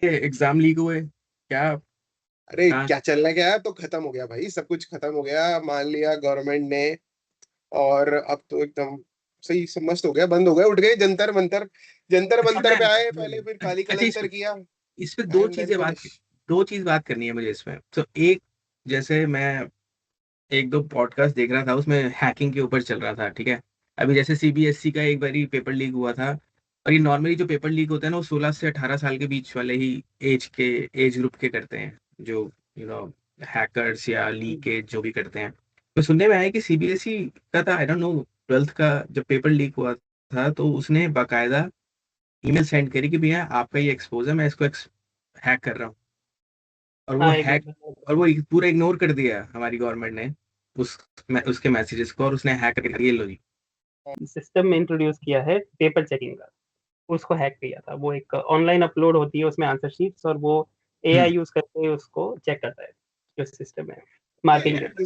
Exam leak हुए क्या? अरे कहाँ? क्या चलना क्या है, तो खत्म हो गया भाई, सब कुछ खत्म हो गया, मान लिया गवर्नमेंट ने। और अब तो एकदम सही से मस्त हो गया, बंद हो गया, उठ गए जंतर मंतर। जंतर अच्छा मंतर मैं पे आए पहले, फिर काली अच्छा कलंतर किया, इस पे दो एंड देन चीजें फिनिश। दो चीज बात करनी है मुझे इसमें। तो एक, जैसे मैं एक दो पॉडकास्ट देख रहा था, उसमें हैकिंग के ऊपर चल रहा था, ठीक है। अभी जैसे सीबीएसई का एक बारी पेपर लीक हुआ था, और ये नॉर्मली जो पेपर लीक होते हैं ना, वो 16 से 18 साल के बीच वाले ही एज ग्रुप के करते हैं, जो यू नो हैकर्स या लीकेज जो भी करते हैं। तो सुनने में आया कि सीबीएसई का था, आई डोंट नो, 12th का जब पेपर लीक हुआ था, तो उसने बाकायदा ईमेल सेंड करी कि भैया आपका ये एक्सपोज है, मैं इसको हैक कर रहा हूँ। और वो हाँ एक हैक और वो पूरा इग्नोर कर दिया हमारी गवर्नमेंट ने उस उसके मैसेजेस को, और उसने हैक करके ये लो जी। सिस्टम में इंट्रोड्यूस किया है पेपर चेकिंग का, उसको हैक किया था। वो एक ऑनलाइन अपलोड होती है उसमें आंसर शीट्स, और वो एआई हम्म। यूज करके उसको चेक करता है जो सिस्टम है, मार्किंग देता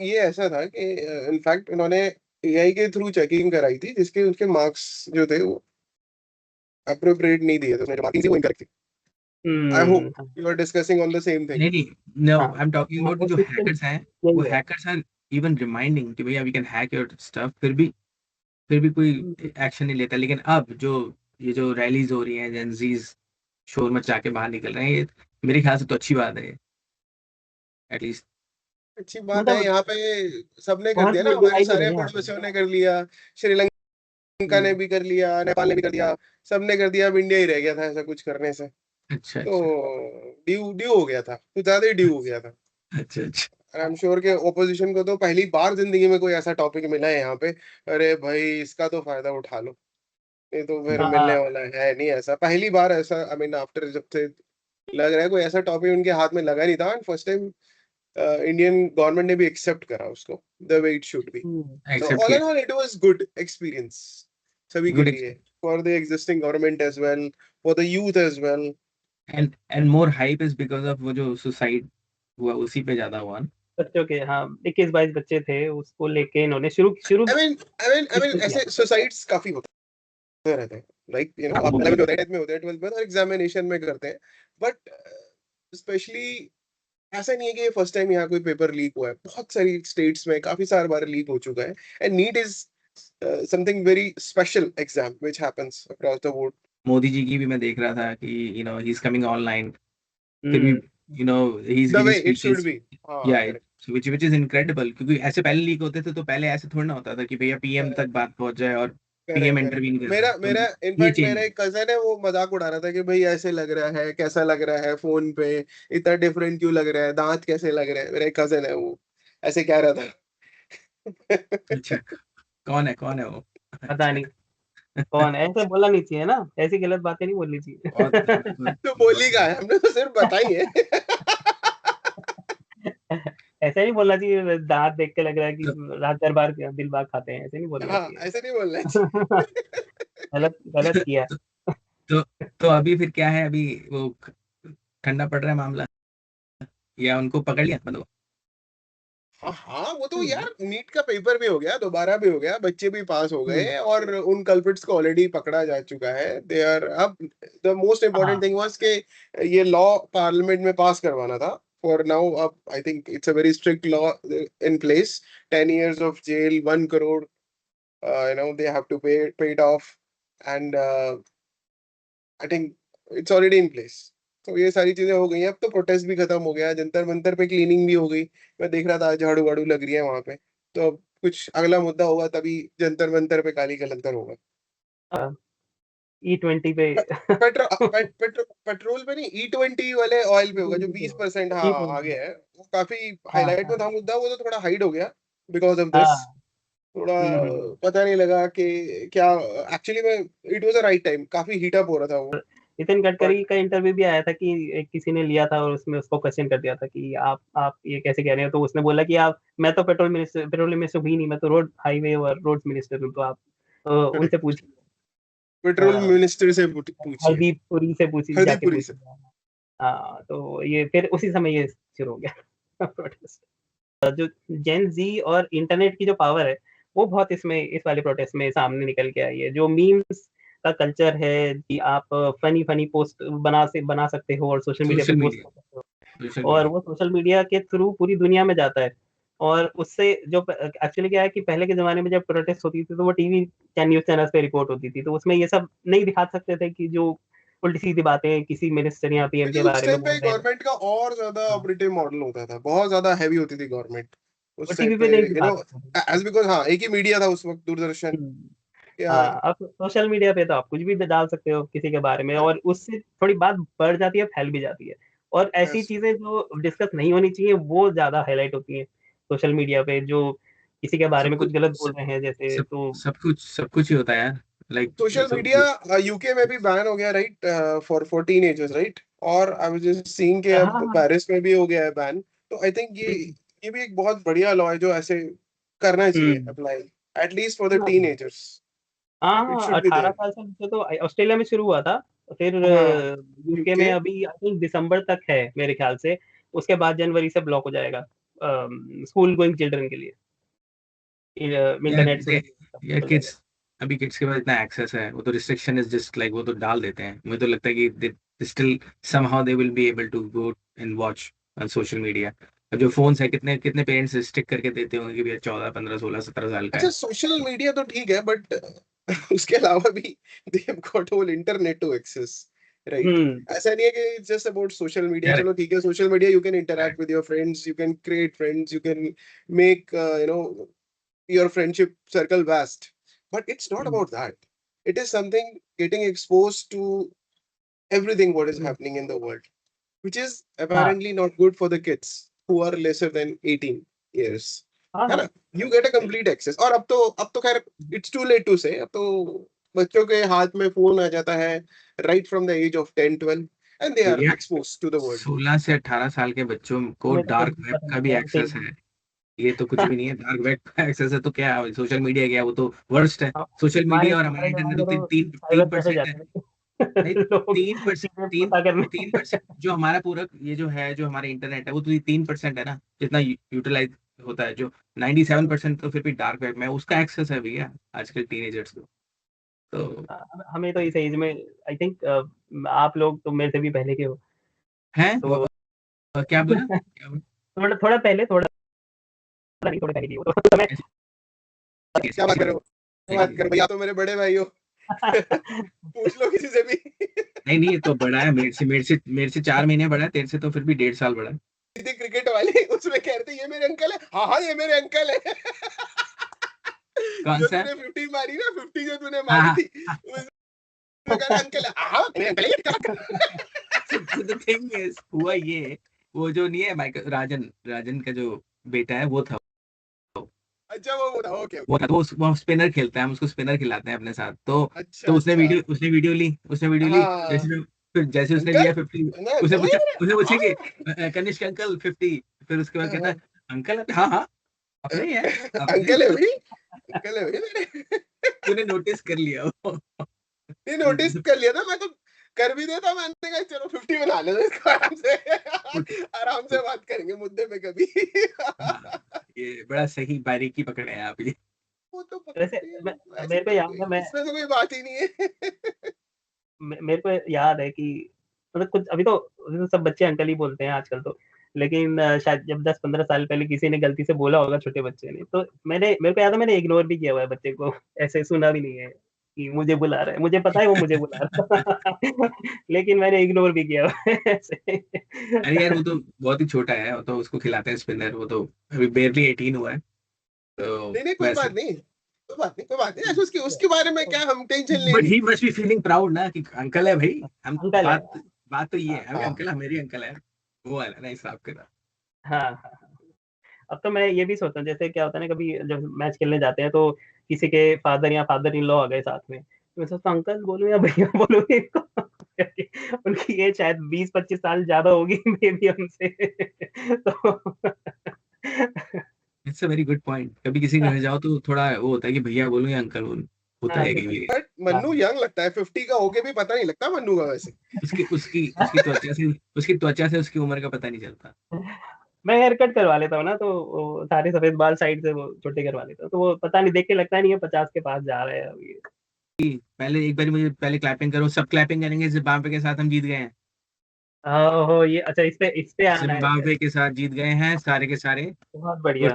ये ऐसा था कि इनफैक्ट उन्होंने एआई के थ्रू चेकिंग कराई थी, जिसके उनके मार्क्स जो थे वो अप्रोप्रिएट नहीं दिए थे, उसने मार्किंग थी वो इनकरेक्ट थी। है। आई होप हाँ you are discussing on the same thing. नहीं नहीं, नो, हाँ आई एम टॉकिंग हाँ, अबाउट वो जो सिस्टम हैकर्स हैं। वो यही है। हैकर्स आर इवन रिमाइंडिंग कि भैया we can hack your stuff, फिर भी कोई एक्शन नहीं लेता। लेकिन अब जो ये जो रैलीज हो रही हैं, जेंजीज शोर मचा के बाहर निकल रहे हैं, ये मेरे ख्याल से तो अच्छी बात है, एटलीस्ट। अच्छी बात है, मतलब यहाँ पे सबने कर बहुत दिया ना, लोग हमारे डिवाइडेड सारे है यहाँ पे। पड़ोसियों ने कर लिया, श्रीलंका ने हम्म, भी कर लिया, नेपाल ने भी कर दिया, सबने कर दिया, अब इंडिया ही रह गया था ऐसा कुछ करने से। अच्छा तो अच्छा ड्यू ड्यू हो गया था, कुछ ज्यादा ही ड्यू हो गया था। अच्छा अच्छा। आई एम श्योर के ओपोजिशन को तो पहली बार जिंदगी में कोई ऐसा टॉपिक मिला है यहाँ पे, अरे भाई इसका तो फायदा उठा लो, ये तो फिर मिलने हाँ वाला है नहीं, ऐसा पहली बार ऐसा, आई मीन आफ्टर जब से लग रहा है कोई ऐसा टॉपिक उनके हाथ में लगा नहीं था, and first time Indian government ने भी एक्सेप्ट करा उसको the way it should be. तो एक्सेप्ट ऑल किया। In all it was good experience सभी के गुड। लिए, for the existing government as well, for the youth as well. And more hype is because of वो जो suicide हुआ, उसी पे ज्यादा हुआ ना। बच्चों के, हाँ 21-22 बच्चे थे, उसको लेके इन्होंने शुरू शुरू आई मीन किया। ऐसे सुसाइड्स काफी होते रहते हैं, लाइक यू नो आप 11 में होते हैं, 10th में होते हैं, 12th में, और एग्जामिनेशन में करते हैं। बट स्पेशली ऐसा नहीं है कि ये फर्स्ट टाइम यहाँ कोई पेपर लीक हुआ है, बहुत सारी स्टेट्स में काफी सारे बार लीक हो चुका है। And NEET is something very special exam which happens across the board. Modi ji की भी मैं देख रहा था कि ही इज कमिंग ऑनलाइन, फिर भी hmm he is the giving way it should speeches. Be. हाँ yeah correct. Which is incredible, क्योंकि ऐसे पहले लीक होते थे तो पहले ऐसे थोड़ा ना होता था कि भैया पीएम तक बात पहुंच जाए और पीएम करेक्ट करेक्ट। इंटरवीन कर रहा मेरा है, तो मेरा ये इनफैक्ट चेंज मेरा है। एक कजन है, वो मजाक उड़ा रहा था कि भाई ऐसे लग रहा है, कैसा लग रहा है फोन पे, इतना डिफरेंट क्यों लग रहा है, दांत कैसे लग रहे हैं, मेरा एक कजन है वो ऐसे कह रहा था। अच्छा, कौन है वो? पता अच्छा। नहीं कौन है, ऐसे बोलना नहीं चाहिए ना, ऐसी गलत बातें नहीं बोलनी बहुत चाहिए। तो बोली का है, हमने तो सिर्फ बताई है। ऐसा नहीं बोलना चाहिए, दांत देख के लग रहा है कि तो, रात भर बार दिल बाग खाते हैं, ऐसे नहीं बोलना हाँ चाहिए। ऐसे नहीं बोलना चाहिए। गलत गलत किया। तो तो अभी फिर क्या है, अभी वो ठंडा पड़ रहा है मामला, या उनको पकड़ लिया मतलब? हाँ हाँ, वो तो यार नीट का पेपर भी हो गया, दोबारा भी हो गया, बच्चे भी पास हो गए, और उन कल्प्रिट्स को ऑलरेडी पकड़ा जा चुका है, दे आर अब। द मोस्ट इम्पोर्टेंट हाँ थिंग वाज कि ये लॉ पार्लियामेंट में पास करवाना था। फॉर नाउ अब I think it's a very strict law in place, 10 years of jail, 1 crore, they have to pay it off, and I think it's already in place. तो ये सारी चीजें हो गई हैं, अब तो प्रोटेस्ट भी खत्म हो गया, जंतर मंतर पे क्लीनिंग भी हो गई, मैं देख रहा था झाड़ू वाड़ू लग रही है वहां पे। तो अब कुछ अगला मुद्दा होगा तभी जंतर मंतर पे काली कलंतर होगा। E20 पे। पेट्रोल पे नहीं, E20 वाले ऑयल पे होगा, जो 20%, हाँ आ E20। गया है, वो काफी हाँ हाईलाइट में हाँ था मुद्दा, वो तो थोड़ा हाइड हो गया बिकॉज ऑफ दिस। हाँ। थोड़ा हम्म। पता नहीं लगा कि क्या एक्चुअली में, it was a right time, काफी हीट अप हो रहा था वो। नितिन बट गडकरी का इंटरव्यू भी आया था कि किसी ने लिया था और उसमें उसको क्वेश्चन कर दिया था कि आप ये कैसे कह रहे हो, तो उसने बोला कि आप, मैं तो पेट्रोलियम मिनिस्टर हुई नहीं, मैं तो रोड हाईवे और रोड मिनिस्टर हूँ, तो आप उनसे पूछिए। पेट्रोल अ, मिनिस्टर से पूछिए, हरदीप पुरी से पूछिए, जाके हरदीपुरी से। पूछिए। हाँ तो ये फिर उसी समय ये शुरू हो गया प्रोटेस्ट। जो जेन जी और इंटरनेट की जो पावर है, वो बहुत इसमें इस वाले प्रोटेस्ट में सामने निकल के आई है। जो मीम्स का कल्चर है कि आप फनी पोस्ट बना सकते हो और सोशल मीडिया पे सोशल पोस्ट मीडिया, कर सकते हो। सोशल और मीडिया। वो सोशल मीडिया के थ्रू पूरी दुनिया में जाता है। और उससे जो एक्चुअली क्या है कि पहले के ज़माने में जब प्रोटेस्ट होती थी, तो वो टीवी या न्यूज़ चैनल्स पे रिपोर्ट होती थी, तो उसमें ये सब नहीं दिखा सकते थे कि जो उल्टी-सीधी बातें किसी मिनिस्टर या पीएम के क्योंकि उस बारे में टाइम पे बोल रहे हैं। गवर्नमेंट का और ज्यादा हाँ, ऑपरेटिव मॉडल होता था, बहुत ज्यादा हैवी होती थी गवर्नमेंट वो उस टाइम टीवी पे पे, नहीं यू दिखा नो, सकते थे। एज बिकॉज हाँ एक ही मीडिया था उस वक्त, दूरदर्शन हुँ। या हाँ, अब सोशल मीडिया पे तो आप कुछ भी ड डाल सकते हो किसी के बारे में और उससे थोड़ी बात बढ़ जाती है, फैल भी जाती है। और ऐसी yes, चीज़ें जो डिस्कस नहीं होनी चाहिए, वो ज़्यादा हाइलाइट होती हैं सोशल मीडिया पे, जो किसी के बारे सब में कुछ कुछ गलत बोल सब रहे हैं जैसे, सब तो सब कुछ ही होता है यार, लाइक सोशल सब। मीडिया यूके में भी बैन हो गया, राइट, फॉर टीनेजर्स, राइट। और आई वाज जस्ट सीइंग कि हाँ, अब हाँ। पेरिस में भी हो गया है बैन। तो आई थिंक हुँ, ये भी एक बहुत बढ़िया लॉ है जो ऐसे करना हुँ। चाहिए अप्लाई, एटलीस्ट फॉर द हाँ, टीनेजर्स, हाँ, इट हाँ, शुड बी 18 देयर। साल से नीचे तो ऑस्ट्रेलिया में शुरू हुआ था, फिर हाँ, यूके में यूके, अभी आई थिंक दिसंबर तक है मेरे ख्याल से, उसके बाद जनवरी से ब्लॉक हो जाएगा स्कूल गोइंग चिल्ड्रन के लिए। यार इंटरनेट से दे यार हो जाएगा। किड्स, अभी किड्स के पास इतना एक्सेस है, वो तो रिस्ट्रिक्शन इज जस्ट लाइक वो तो डाल देते हैं। मुझे तो लगता है कि they still somehow they will be able to go and watch on social media. अब जो फोन्स है, कितने कितने पेरेंट्स रिस्ट्रिक्ट करके देते होंगे कि भैया 14 15 16 17 साल का अच्छा है। सोशल मीडिया तो ठीक है, बट उसके अलावा भी they have got whole internet to access, right. Hmm, ऐसा नहीं है कि it's just about social media. Correct, चलो ठीक है, social media you can interact correct. With your friends, you can create friends, you can make you know your friendship circle vast, but it's not hmm, about that. It is something getting exposed to everything what is hmm, happening in the world, which is हाँ, apparently not good for the kids who are lesser than 18 years, हाँ, है हाँ। ना। You get a complete access। और अब तो खैर it's too late to say, अब तो बच्चों के हाथ में फोन आ जाता है right from the age of 10 12, and they are भैया exposed to the world। 16 से 18 साल के बच्चों को हमें तो कुछ डार्क भी वेब पता का नहीं भी है, एक्सेस है। ये तो कुछ भी नहीं है, डार्क वेब का एक्सेस है तो क्या है, सोशल मीडिया क्या है, वो तो वर्स्ट है। हमारे सोशल मीडिया और हमारा हमारे इंटरनेट ज़माने तो में तो तीन साइबर तीन कैफ़े परसेंट है। जाते नहीं, थे लोग 3%, चीज़ें तीन पता करने। 3% जो हमारा पूरा ये जो है, जो हमारा इंटरनेट है, वो तो 3% है ना, जितना यूटिलाइज होता है। जो 97% तो फिर भी डार्क वेब में उसका एक्सेस है भैया आजकल टीनेजर्स को। तो हमें तो इस एज में आई थिंक आप लोग तो मेरे से भी पहले के हो, है तो क्या बोला, क्या बोला? थोड़ा थोड़ा पहले, थोड़ा नहीं, थोड़े पहले की हो तो समय कैसी कैसी क्या बात कैसी कर बात, रहे हो, क्या सही बात है। कर रहे हो, या तो मेरे बड़े भाई हो। पूछ लो किसी से भी। नहीं नहीं, ये तो बड़ा है मेरे से 4 महीने बड़ा है, तेरे से तो फिर भी 1.5 साल बड़ा है। थी क्रिकेट वाली, उसमें कह रहे थे ये मेरे अंकल है, हाँ हाँ ये मेरे अंकल है। कौन जो सा है? तूने 50 मारी ना, 50 जो तूने हाँ मारी हाँ थी, उसमें कह रहा अंकल है, हाँ हाँ मेरे अंकल है, ये क्या बात कर रहे हो?" so the thing is, हुआ ये, वो जो नहीं है माइकल, राजन राजन का जो बेटा है वो था। अच्छा वो बोला, ओके वो ओके। था तो वो स्पिनर खेलता है, हम उसको स्पिनर खिलाते हैं अपने साथ। तो अच्छा अच्छा। उसने वीडियो ली हाँ, जैसे, फिर जैसे उसने अंकल, लिया 50, ना उसने अंकल है पूछा, मेरे, उसने पूछा कि हाँ कनिष्क अंकल 50, फिर उसके बाद कहता है हाँ, अंकल है? हाँ हाँ अपने ही है, अपने अंकल है ही। भाई, अंकल है भाई मेरे। तूने नोटिस कर लिया वो। नहीं नोटिस कर लिया था मैं तो, कर भी देता, मैंने कहा चलो 50 बना ले इसको आराम से। आराम से बात करेंगे मुद्दे पे कभी। हाँ, ये बड़ा सही बारीकी पकड़े हैं आप ये। वो तो वैसे पकड़ते मैं हैं, ऐसे मेरे को तो याद कोई है, मैं इसमें तो कोई बात ही नहीं है। मेरे को याद है कि मतलब कुछ अभी तो सब बच्चे अंकल ही बोलते हैं आजकल तो। लेकिन शायद जब 10-15 साल पहले किसी ने गलती से बोला होगा छोटे बच्चे ने, तो मेरे को याद है मैंने इग्नोर भी किया हुआ है बच्चे को, ऐसे सुना भी नहीं है कि मुझे बुला रहा है। मुझे पता है वो मुझे बुला रहा है लेकिन मैंने इग्नोर भी किया हुआ है ऐसे। अरे यार वो तो बहुत ही छोटा है, वो तो उसको खिलाते हैं स्पिनर, वो तो अभी बेरली 18 हुआ है, तो नहीं नहीं कोई वैसे। बात नहीं, कोई बात नहीं, कोई बात नहीं, ऐसे उसके उसके बारे में क्या हम टेंशन बट लेनी। He must be feeling proud ना कि अंकल है भाई हम। अंकल है। बात बात तो ये हाँ, है, अभी हाँ अंकल मेरी अंकल है, वो वाला ना हिसाब किताब। हाँ, हाँ। अब तो मैं ये भी सोचता हूँ, जैसे क्या होता है ना, कभी जब मैच खेलने जाते हैं तो किसी के फादर या फादर इन लॉ आ गए साथ में, तो मैं सोचता हूँ अंकल बोलूँ या भैया बोलूँ इनको उनकी एज शायद 20-25 साल ज़्यादा होगी मे बी हमसे तो it's a very good point, कभी किसी के घर जाओ तो थोड़ा वो होता है कि भैया बोलूं या अंकल बोलूं, होता हाँ, है कि कहीं भी। बट हाँ, मन्नू यंग लगता है, 50 का होके भी पता नहीं लगता मन्नू का वैसे। उसकी उसकी उसकी त्वचा से उसकी उम्र का पता नहीं चलता। मैं हेयर कट करवा लेता हूँ ना, तो वो सारे सफ़ेद बाल साइड से वो छोटे करवा लेता हूँ, तो वो पता नहीं, देख के लगता नहीं है 50 के पास जा रहा है अभी। पहले एक बार मुझे पहले क्लैपिंग करो, सब क्लैपिंग करेंगे, जिम्बाब्वे के साथ हम जीत गए हैं। ओहो, ये अच्छा, इस पे आना है। जिम्बाब्वे के साथ जीत गए हैं सारे के सारे। बहुत गुड। बढ़िया।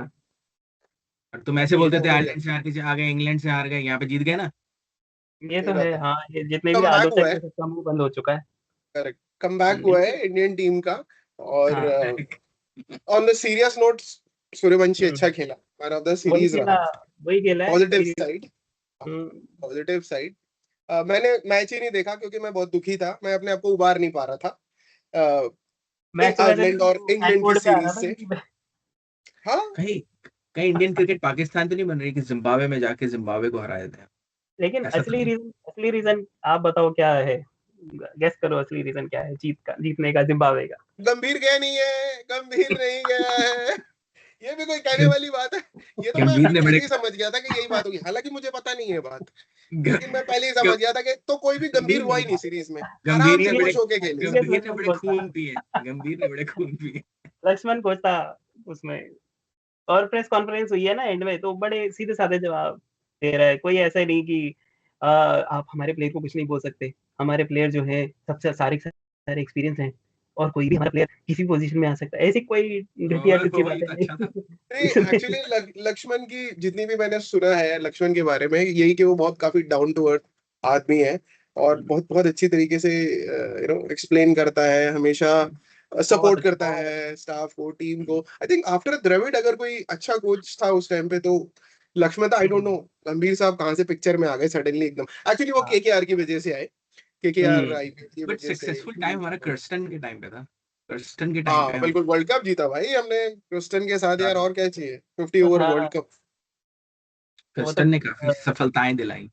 और तुम ऐसे ये बोलते तो थे बढ़िया। आयरलैंड से हार के आ गए, इंग्लैंड से हार गए, यहाँ पे जीत गए ना। ये सही तो बात है, है। हाँ, ये जितने भी कम बैक हुआ आलोचक है, थे सबका मुंह बंद हो चुका है। करेक्ट, कम बैक हम्म, हुआ है इंडियन टीम का। और हाँ। On the serious note, Suryavanshi अच्छा हम्म, खेला, मैन ऑफ द वही सीरीज खेला, रहा। वही खेला है पॉजिटिव सीरीज। साइड, हम्म, पॉजिटिव साइड। मैंने मैच ही नहीं देखा क्योंकि मैं बहुत दुखी था, मैं अपने आप को उबार नहीं पा रहा था मैच तो वैसे आयरलैंड भी और इंग्लैंड की एनकोड पे आ रहा सीरीज था से। क्योंकि हाँ, कहीं कहीं इंडियन क्रिकेट पाकिस्तान तो नहीं बन रही कि जिम्बाब्वे में जाके जिम्बाब्वे को हराए थे, लेकिन ऐसा तो नहीं। असली रीजन आप बताओ क्या है? गेस करो, असली रीजन क्या है जीतने का जिम्बाब्वे का? गंभीर गया नहीं है, गंभीर नहीं गया है। ये भी कोई कहने वाली बात है? ये तो मैं गंभीर ने बड़े पहले ही समझ गया था कि यही बात होगी, हालांकि मुझे पता नहीं है बात, ग, लेकिन मैं पहले ही ग, समझ गया था कि तो कोई भी गंभीर नहीं हुआ नहीं, ही नहीं सीरीज में, गंभीर आराम ने से बड़े खुश होके खेले सब। सीरियस गंभीर ने लक्ष्मण बड़े कोच था। खून पिए, गंभीर ने बड़े खून पिए। लक्ष्मण कोच था उसमें। और प्रेस कॉन्फ्रेंस हुई है ना एंड में, तो बड़े सीधे साधे जवाब दे रहा है, कोई ऐसा नहीं कि आप हमारे प्लेयर को कुछ नहीं बोल सकते, हमारे प्लेयर जो है सबसे सारे एक्सपीरियंस हैं, और कोई भी हमारा प्लेयर किसी पोजीशन में आ सकता है, ऐसी कोई घटिया और टुच्ची वही बातें तो अच्छा था। नहीं। नहीं, इसमें एक्चुअली लक्ष्मण की जितनी भी मैंने सुना है लक्ष्मण के बारे में, यही कि वो बहुत काफी डाउन टू अर्थ आदमी है, और बहुत बहुत अच्छी तरीके से एक्सप्लेन करता है हमेशा, बहुत सपोर्ट अच्छा, करता है स्टाफ को, टीम को। आई थिंक आफ्टर द्रविड़ अगर कोई अच्छा कोच था उस टाइम पे तो लक्ष्मण था। आई डोंट नो गंभीर साहब कहाँ से पिक्चर में आ गए सडनली एकदम, एक्चुअली वो हाँ। केकेआर की वजह से आए, केकेआर हम्म। आईपीएल की बट वजह से। सक्सेसफुल टाइम हमारा कर्स्टन के टाइम पे था। कर्स्टन के टाइम पे हाँ हम बिल्कुल, वर्ल्ड कप जीता भाई हमने क्रिस्टन के साथ, यार हाँ, और क्या चाहिए, 50 वो ओवर था, वर्ल्ड कप। वो तो कर्स्टन ने काफी सफलताएं दिलाई।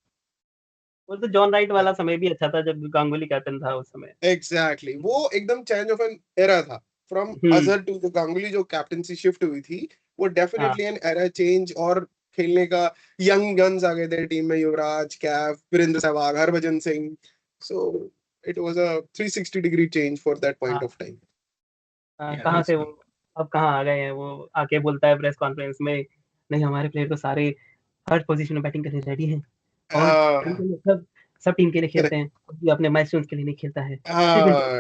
वो तो जॉन राइट वाला समय भी अच्छा था जब गांगुली कैप्टन था उस समय। एग्जैक्टली, वो एकदम चेंज ऑफ एन एरा था, from hmm. Azhar to the Ganguly जो कैप्टनसी शिफ्ट हुई थी, वो हाँ, डेफिनेटली एन एरा चेंज। और खेलने का यंग गन्स आ गए थे टीम में, Yuvraj, Kaif, Virender Sehwag, Harbhajan Singh. So it was a 360 degree change for that point हाँ, ऑफ टाइम। हाँ, या कहाँ से वो उसमें अब कहाँ आ गए हैं? वो आके बोलता है प्रेस कॉन्फ्रेंस में, नहीं हमारे प्लेयर तो सारे हर पोजीशन में बैटिंग करने रेडी हैं, और सब सब टीम के लिए खेलते करेक्ट, हैं, कोई अपने माइलस्टोन्स के लिए नहीं खेलता है, सिर्फ हाँ, इंडिया।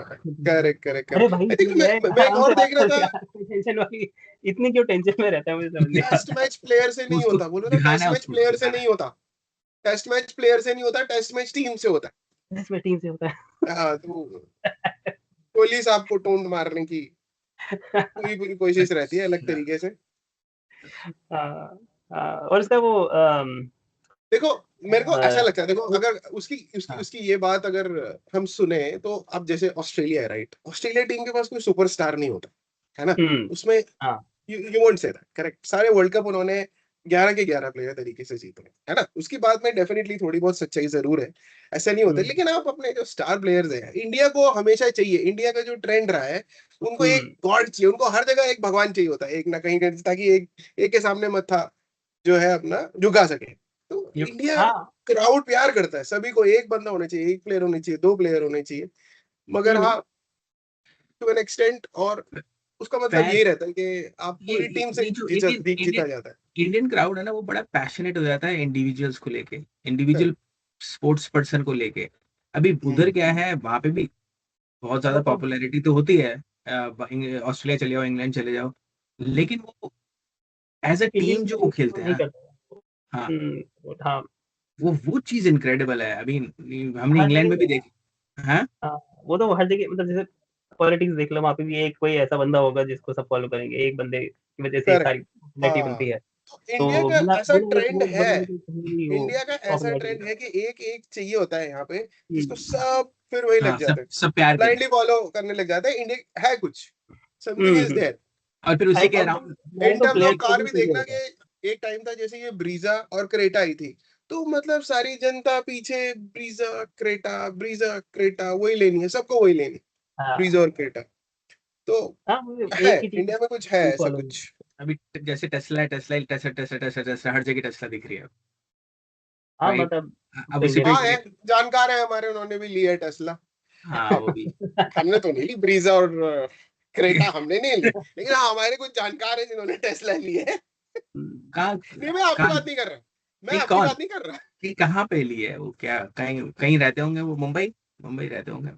करेक्ट करेक्ट अरे करेक्ट। भाई आई थिंक ठीक है, मैं एक आराम से और बात देख रहा करो था, यार, कोई टेंशन वाली इतनी क्यों टेंशन में रहता है, मुझे समझ नहीं टेस्ट आता। मैच प्लेयर से नहीं उसको होता, बोलो ना, दिखाना टेस्ट है, मैच उसको प्लेयर से दिखाना नहीं है। होता, टेस्ट मैच प्लेयर से नहीं होता, टेस्ट मैच टीम से होता इसमें टीम से होता है। हाँ, तो कोहली साहब को टोंट मारने की है। पूरी पूरी कोशिश रहती है अलग अच्छा। तरीके से। हाँ, हाँ, और उसका वो देखो, मेरे को ऐसा लगता है, देखो वो- अगर उसकी उसकी हाँ, उसकी ये बात अगर हम सुने, तो अब जैसे ऑस्ट्रेलिया है, राइट, ऑस्ट्रेलिया टीम के पास कोई सुपरस्टार नहीं होता है ना, हम्म। उसमें हाँ। You won't say that, correct, सारे वर्ल्ड कप उन्होंने 11 के 11 प्लेयर तरीके से जीते है ना, उसकी बात में डेफिनेटली थोड़ी बहुत सच्चाई जरूर है, ऐसा नहीं होता, हम्म। लेकिन आप अपने जो स्टार प्लेयर्स हैं, इंडिया को हमेशा चाहिए, इंडिया का जो ट्रेंड रहा है, उनको एक हम्म। गॉड चाहिए, उनको हर जगह एक भगवान चाहिए होता है, एक ना कहीं ताकि एक एक के सामने मत्था जो है अपना झुका सके। तो ये इंडिया हाँ। क्राउड प्यार करता है, सभी को एक बंदा होना चाहिए, एक प्लेयर होने चाहिए, दो प्लेयर होने चाहिए, मगर हम्म। हाँ, टू एन एक्सटेंट। और उसका मतलब फैन यही रहता है कि आप ये पूरी टीम से ये जो इंडियन जीता इंडियन जाता है। इंडियन क्राउड है ना, वो बड़ा पैशनेट हो जाता है इंडिविजुअल्स को लेके, इंडिविजुअल स्पोर्ट्स पर्सन को लेके। अभी उधर क्या है, वहां पे भी बहुत वो ज्यादा तो पॉपुलैरिटी तो होती है। ऑस्ट्रेलिया चले जाओ, इंग्लैंड चले जाओ, लेकिन वो एज अ टीम जो वो इंडिविजुअल खेलते हैं नहीं ना, करता। हाँ, हाँ, वो चीज इनक्रेडिबल है। अभी हमने हर इंग्लैंड में भी जगह। देखी। हाँ, हाँ, वो तो हर जगह, मतलब जैसे पॉलिटिक्स देख लो, वहाँ पे भी एक कोई ऐसा बंदा होगा जिसको सब फॉलो करेंगे, एक बंदे की वजह से करेक्ट। सारी पॉपुलैरिटी हाँ, बनती है। तो तो इंडिया का बिना ऐसा बिना ट्रेंड वोट है, बनने के कहीं भी वो इंडिया का ऐसा पॉपुलैरिटी ट्रेंड नहीं। है कि एक एक चाहिए होता है यहाँ पे, जिसको हम्म। सब फिर वही लग हाँ, जाते सब हैं, सब प्यार करें। ब्लाइंडली फॉलो करने लग जाते हैं। इंडिया है कुछ, समथिंग इज हम्म। देयर। और फिर उसी अब के अब तुम अराउंड इन तो टर्म्स प्लेयर ऑफ को कार भी भी चाहिए देखना होता है। कि एक टाइम था जैसे ये ब्रीजा और क्रेटा आई थी, तो मतलब सारी जनता पीछे ब्रीजा क्रेटा वही लेनी है, सबको वही लेनी है, हाँ। ब्रीजा और क्रेटा। तो हाँ, वो है, एक ही टीम इंडिया में कुछ है ऐसा फॉलो। कुछ। अभी जैसे टेस्ला है, टेस्ला हर जगह टेस्ला दिख रही है, हाँ, राइट। मतलब अब तो उसी इंडियन पे हाँ है, जानकार है हमारे, उन्होंने भी लिया है टेस्ला। हाँ, वो भी हमने तो नहीं ली ब्रीजा और क्रेटा, हमने नहीं ली, लेकिन हाँ हमारे कुछ जानकार है जिन्होंने टेस्ला ली है। कहाँ नहीं, मैं आपकी कहाँ बात नहीं कर रहा, मैं नहीं, आपकी कौन? बात नहीं कर रहा। कि कहाँ पे ली है वो? क्या कहीं कहीं रहते होंगे वो? मुंबई रहते होंगे।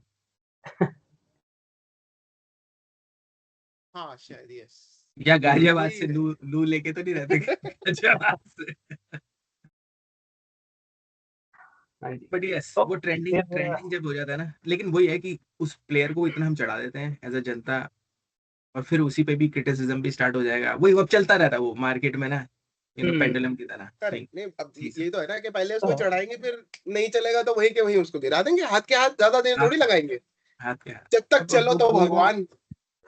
हाँ शायद, यस। या गाजियाबाद वही से है। लू लू लेके तो नहीं रहते गाजियाबाद से? हाँ जी। बट यस, तो वो ट्रेंडिंग फिर ट्रेंडिंग जब हो जाता है ना, लेकिन वही है कि उस प्लेयर को इतना हम चढ़ा देते हैं एज अ जनता, और फिर उसी पे भी क्रिटिसिज्म भी स्टार्ट हो जाएगा। वही अब चलता रहता है वो मार्केट में ना, पेंडुलम की तरह। करेक्ट। सही नहीं, अब सही से। ये तो है ना कि पहले तो उसको है। चढ़ाएंगे, फिर नहीं चलेगा तो वही के वही उसको गिरा देंगे, हाथ के हाथ ज्यादा देर हाथ थोड़ी लगाएंगे। हाथ क्या। जब तक अब चलो तो बुमराह भगवान,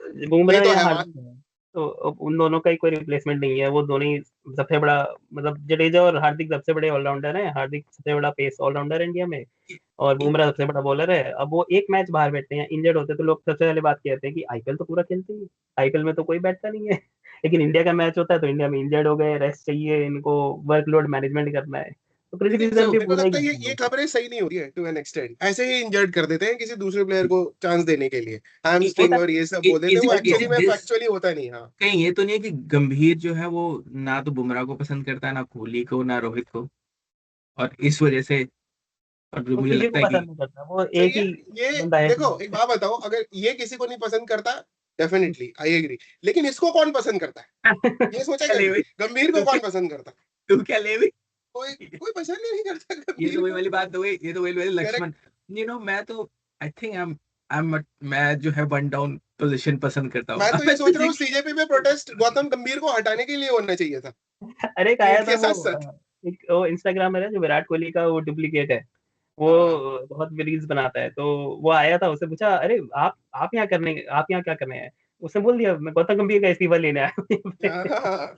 नहीं बुमराह तो या हैवान। हार्दिक है, तो अब उन दोनों का ही कोई रिप्लेसमेंट नहीं है। वो दोनों ही सबसे बड़ा, मतलब जडेजा और हार्दिक सबसे बड़े ऑलराउंडर हैं। हार्दिक सबसे बड़ा पेस ऑलराउंडर है इंडिया में, और बुमराह सबसे बड़ा बॉलर है। अब वो एक मैच बाहर बैठते हैं, इंजर्ड होते हैं, तो लोग सबसे पहले बात कहते हैं कि आईपीएल तो पूरा खेलते ही, आईपीएल में तो कोई बैठता नहीं है। लेकिन इंडिया का मैच होता है तो इंडिया में इंजर्ड हो गए, रेस्ट चाहिए इनको, वर्कलोड मैनेजमेंट करना है, तो लेकिन क्रिटिसिज्म भी मेरे को पूरा ही लगता है करते हैं ये लोग। खबरें सही नहीं हो रही है टू एन एक्सटेंट। ऐसे ही इंजर्ड कर देते हैं किसी दूसरे प्लेयर को चांस देने के लिए, होता हैमस्ट्रिंग और ये सब बोल देते हैं, इज वो इज एक्चुअली इट में दिस? फैक्चुअली होता नहीं। हाँ। कहीं ये तो नहीं है कि गंभीर जो है वो ना तो बुमराह को पसंद करता है, ना कोहली को, ना रोहित को, और इस वजह से, और जो वो मुझे किसी को लगता है कि पसंद नहीं करता, वो सही एक है। ही ये बंदा है देखो, एक बात बताओ, अगर ये किसी को नहीं पसंद करता, डेफिनेटली आई एग्री, लेकिन इसको कौन पसंद करता है? ये सोचा क्या ले कभी? भाई? गंभीर को तू कौन क्या पसंद करता है? तू क्या ले भाई? कोई कोई पसंद ही नहीं करता ये तो गंभीर वही को। वाली बात हो गई, ये तो वही वाली करेक्ट। लक्ष्मण। मैं तो आई थिंक मैं जो है वन डाउन पोजीशन पसंद करता हूँ। मैं तो ये मैं सोच रहा तुझे हूँ सीजेपी पे प्रोटेस्ट गौतम गंभीर को हटाने के लिए होना चाहिए था, अरे एक आया ट्वीट था के वो साथ साथ। एक वो इंस्टाग्रामर है जो विराट कोहली का वो डुप्लीकेट है, वो हाँ। बहुत रील्स बनाता है। तो वो आया था, उससे पूछा, अरे आप यहाँ क्या करने हैं? उसने बोल दिया, मैं गौतम गंभीर का इस्तीफा लेने आया हूँ। हाँ।